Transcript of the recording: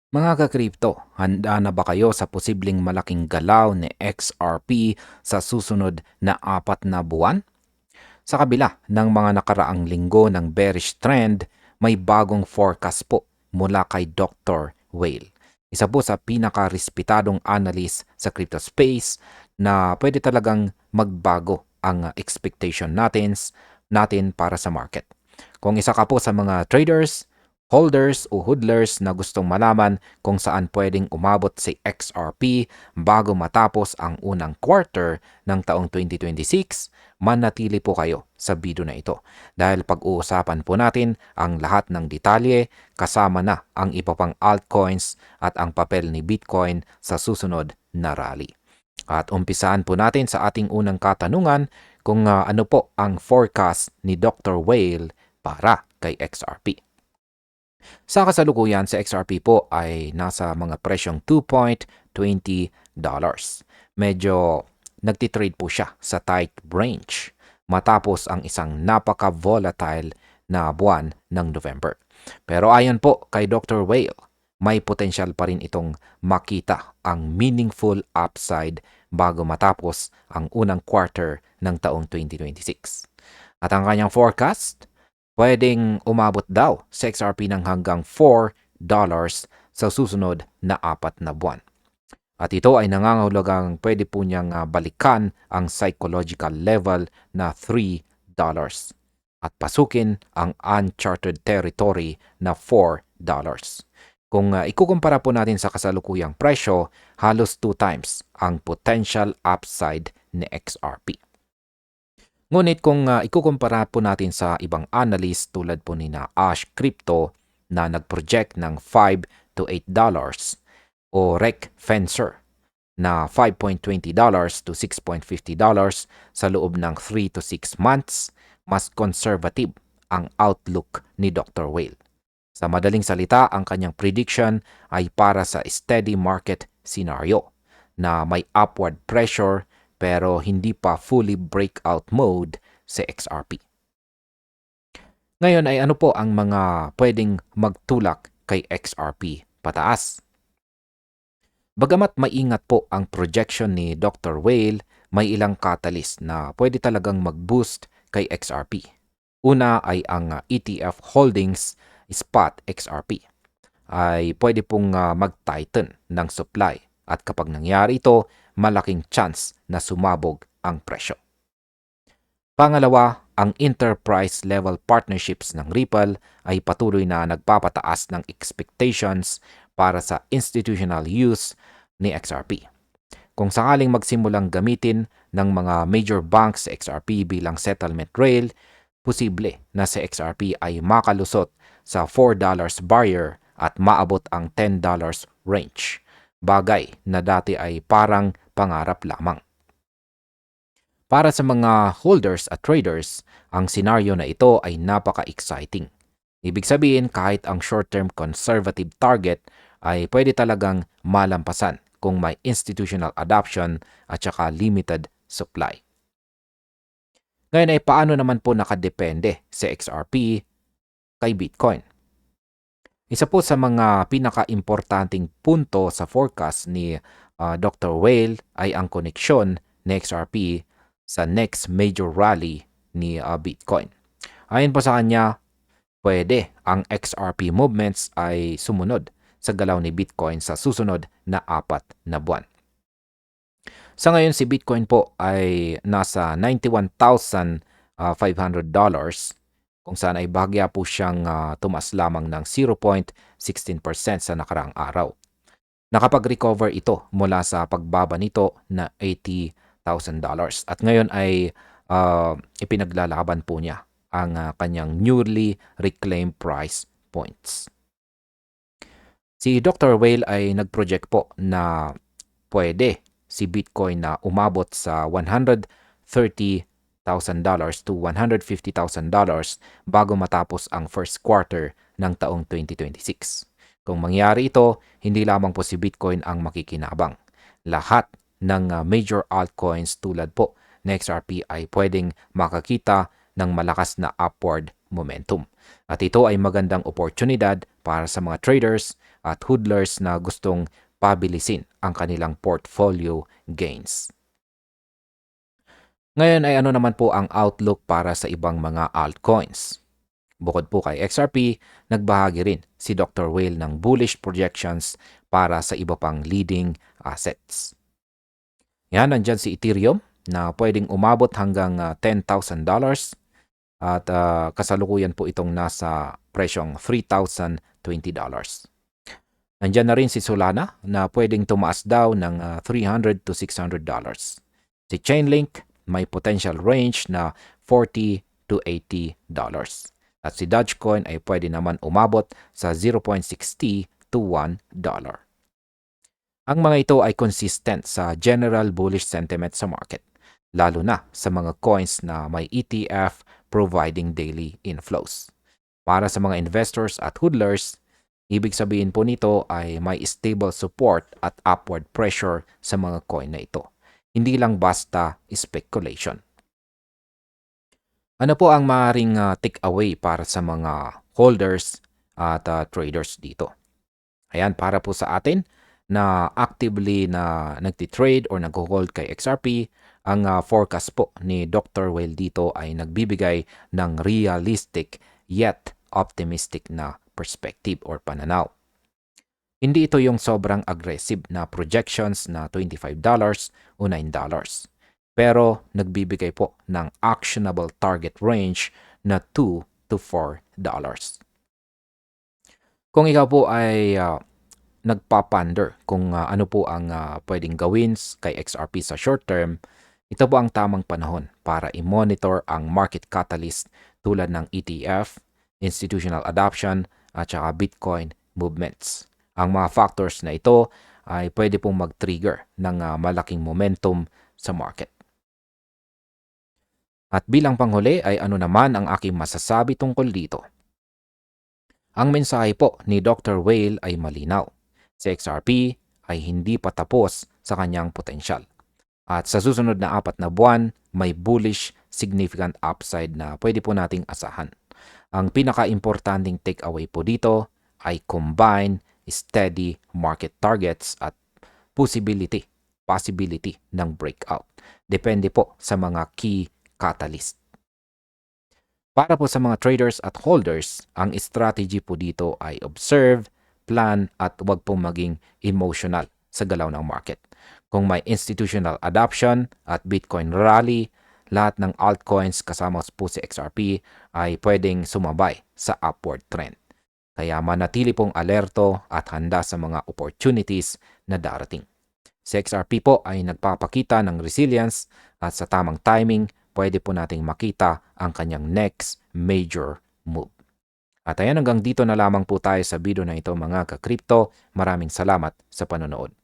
Mga ka-crypto, handa na ba kayo sa posibleng malaking galaw ni XRP sa susunod na 4 na buwan? Sa kabila ng mga nakaraang linggo ng bearish trend, may bagong forecast po mula kay Dr. Whale. Isa po sa pinaka-respetadong analyst sa crypto space na pwede talagang magbago ang expectation natin para sa market. Kung isa ka po sa mga traders, holders o hodlers na gustong malaman kung saan pwedeng umabot si XRP bago matapos ang unang quarter ng taong 2026, manatili po kayo sa video na ito dahil pag-uusapan po natin ang lahat ng detalye kasama na ang iba pang altcoins at ang papel ni Bitcoin sa susunod na rally. At umpisaan po natin sa ating unang katanungan kung ano po ang forecast ni Dr. Whale para kay XRP. Sa kasalukuyan, sa XRP po ay nasa mga presyong $2.20. Medyo nagtitrade po siya sa tight range matapos ang isang napaka-volatile na buwan ng November. Pero ayon po kay Dr. Whale, may potensyal pa rin itong makita ang meaningful upside bago matapos ang unang quarter ng taong 2026. At ang kanyang forecast, pwedeng umabot daw sa XRP ng hanggang $4 sa susunod na 4 na buwan. At ito ay nangangahulugang pwede po niyang balikan ang psychological level na $3 at pasukin ang uncharted territory na $4. Kung ikukumpara po natin sa kasalukuyang presyo, halos 2 times ang potential upside ni XRP. Ngunit kung ikukumpara po natin sa ibang analyst tulad po ni na Ash Crypto na nag-project ng $5 to $8 o Rec Fencer na $5.20 to $6.50 sa loob ng 3 to 6 months, mas conservative ang outlook ni Dr. Whale. Sa madaling salita, ang kanyang prediction ay para sa steady market scenario na may upward pressure pero hindi pa fully breakout mode sa XRP. Ngayon ay ano po ang mga pwedeng magtulak kay XRP pataas? Bagamat maingat po ang projection ni Dr. Whale, may ilang catalyst na pwede talagang mag-boost kay XRP. Una ay ang ETF Holdings Spot XRP ay pwede pong mag-tighten ng supply at kapag nangyari ito, malaking chance na sumabog ang presyo. Pangalawa, ang enterprise level partnerships ng Ripple ay patuloy na nagpapataas ng expectations para sa institutional use ni XRP. Kung sakaling magsimulang gamitin ng mga major banks sa XRP bilang settlement rail, posible na sa XRP ay makalusot sa $4 barrier at maabot ang $10 range. Bagay na dati ay parang pangarap lamang. Para sa mga holders at traders, ang senaryo na ito ay napaka-exciting. Ibig sabihin, kahit ang short-term conservative target ay pwede talagang malampasan kung may institutional adoption at saka limited supply. Ngayon ay paano naman po nakadepende sa XRP kay Bitcoin? Isa po sa mga pinaka-importanting punto sa forecast ni Dr. Whale ay ang koneksyon ni XRP sa next major rally ni Bitcoin. Ayon po sa kanya, pwede ang XRP movements ay sumunod sa galaw ni Bitcoin sa susunod na 4 na buwan. Sa ngayon, si Bitcoin po ay nasa $91,500 kung saan ay bahagya po siyang tumas lamang ng 0.16% sa nakaraang araw. Nakapag-recover ito mula sa pagbaba nito na $80,000 at ngayon ay ipinaglalaban po niya ang kanyang newly reclaimed price points. Si Dr. Whale ay nag-project po na pwede si Bitcoin na umabot sa $130,000 to $150,000 bago matapos ang first quarter ng taong 2026. Kung mangyari ito, hindi lamang po si Bitcoin ang makikinabang. Lahat ng major altcoins tulad po ng XRP ay pwedeng makakita ng malakas na upward momentum. At ito ay magandang oportunidad para sa mga traders at hodlers na gustong pabilisin ang kanilang portfolio gains. Ngayon ay ano naman po ang outlook para sa ibang mga altcoins? Bukod po kay XRP, nagbahagi rin si Dr. Whale ng bullish projections para sa iba pang leading assets. Yan, nandyan si Ethereum na pwedeng umabot hanggang $10,000 at kasalukuyan po itong nasa presyong $3,020. Nandyan na rin si Solana na pwedeng tumaas daw ng $300 to $600. Si Chainlink may potential range na $40 to $80. At si Dogecoin ay pwede naman umabot sa 0.60 to $1. Ang mga ito ay consistent sa general bullish sentiment sa market, lalo na sa mga coins na may ETF providing daily inflows. Para sa mga investors at hodlers, ibig sabihin po nito ay may stable support at upward pressure sa mga coin na ito. Hindi lang basta speculation. Ano po ang maaaring take away para sa mga holders at traders dito? Ayan, para po sa atin na actively na nagtitrade or nag-hold kay XRP, ang forecast po ni Dr. Whale dito ay nagbibigay ng realistic yet optimistic na perspective or pananaw. Hindi ito yung sobrang aggressive na projections na $25 o $9. Pero nagbibigay po ng actionable target range na $2 to $4. Kung ikaw po ay nagpaponder kung ano po ang pwedeng gawin kay XRP sa short term, ito po ang tamang panahon para i-monitor ang market catalyst tulad ng ETF, institutional adoption at saka Bitcoin movements. Ang mga factors na ito ay pwede pong mag-trigger ng malaking momentum sa market. At bilang panghuli ay ano naman ang aking masasabi tungkol dito? Ang mensahe po ni Dr. Whale ay malinaw. Si XRP ay hindi pa tapos sa kanyang potensyal. At sa susunod na 4 na buwan, may bullish significant upside na pwede po nating asahan. Ang pinaka-importanting takeaway po dito ay combine steady market targets at possibility ng breakout. Depende po sa mga key catalyst. Para po sa mga traders at holders, ang strategy po dito ay observe, plan at huwag pong maging emotional sa galaw ng market. Kung may institutional adoption at Bitcoin rally, lahat ng altcoins kasama po si XRP ay pwedeng sumabay sa upward trend. Kaya manatili pong alerto at handa sa mga opportunities na darating. Si XRP po ay nagpapakita ng resilience at sa tamang timing, pwede po nating makita ang kanyang next major move. At ayan, hanggang dito na lamang po tayo sa video na ito mga ka-crypto. Maraming salamat sa panonood.